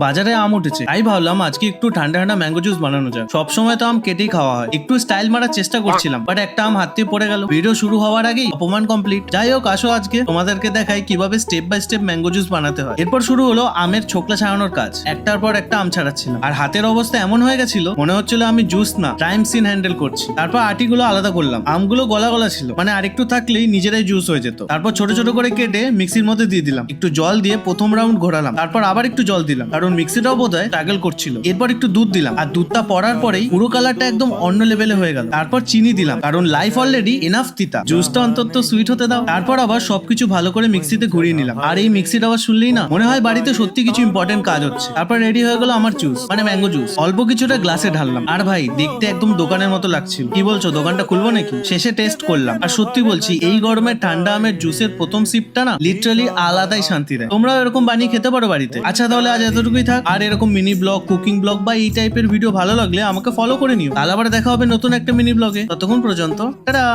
বাজারে আম উঠেছে, তাই ভাবলাম আজকে একটু ঠান্ডা ঠান্ডা ম্যাঙ্গো জুস বানানো যায়। সবসময় তো আম কেটেই খাওয়া হয়, একটু স্টাইল মারার চেষ্টা করছিলাম, বাট একটা আম হাত থেকে পড়ে গেল। ভিডিও শুরু হওয়ার আগেই অপমান কমপ্লিট। যাই হোক, আসো আজকে তোমাদেরকে দেখাই কিভাবে step by step mango juice বানাতে হয়। এরপর শুরু হলো আমের ছোকলা ছাড়ানোর কাজ। একটার পর একটা আম ছাড়াচ্ছিলাম, আর হাতের অবস্থা এমন হয়ে গেছিল মনে হচ্ছিল আমি জুস না ক্রাইম সিন হ্যান্ডেল করছি। তারপর আটিগুলো আলাদা করলাম, আমগুলো গলা গলা ছিল, মানে আরেকটু থাকলেই নিজেরাই জুস হয়ে যেত। তারপর ছোট ছোট করে কেটে মিক্সির মধ্যে দিয়ে দিলাম, একটু জল দিয়ে প্রথম রাউন্ড ঘোরালাম, তারপর আবার একটু জল দিলাম কারণ মিক্সিটাও বোধহয় স্ট্রাগল করছিল। এরপর একটু দুধ দিলাম, আর দুধটা পড়ার পরেই পুরো কালারটা একদম অন্য লেভেলে হয়ে গেল। তারপর চিনি দিলাম কারণ লাইফ অলরেডি এনাফ তিতা, জুসটা অন্তত সুইট হতে দাও। তারপর আবার সবকিছু ভালো করে মিক্সিতে ঘুরিয়ে নিলাম, আর এই মিক্সির আওয়াজ শুনলেই না মনে হয় বাড়িতে সত্যি কিছু ইম্পর্টেন্ট কাজ হচ্ছে। তারপর রেডি হয়ে গেল আমার জুস, মানে ম্যাঙ্গো জুস। অল্প কিছুটা গ্লাসে ঢাললাম, আর ভাই দেখতে একদম দোকানের মতো লাগছিল। কি বলছো, দোকানটা খুলবো নাকি? শেষে টেস্ট করলাম, আর সত্যি বলছি এই গরমে ঠান্ডা আমের জুসের প্রথম সিপটা না লিটারালি আলাদাই শান্তি দেয়। তোমরাও এরকম বানিয়ে খেতে পারো বাড়িতে। আচ্ছা তাহলে আজ এতটুকুই থাক। আর এরকম মিনি ব্লগ, কুকিং ব্লগ বা এই টাইপের ভিডিও ভালো লাগলে আমাকে ফলো করে নিও। তাহলে আবার দেখা হবে নতুন একটা মিনি ব্লগে। ততক্ষণ পর্যন্ত টাটা।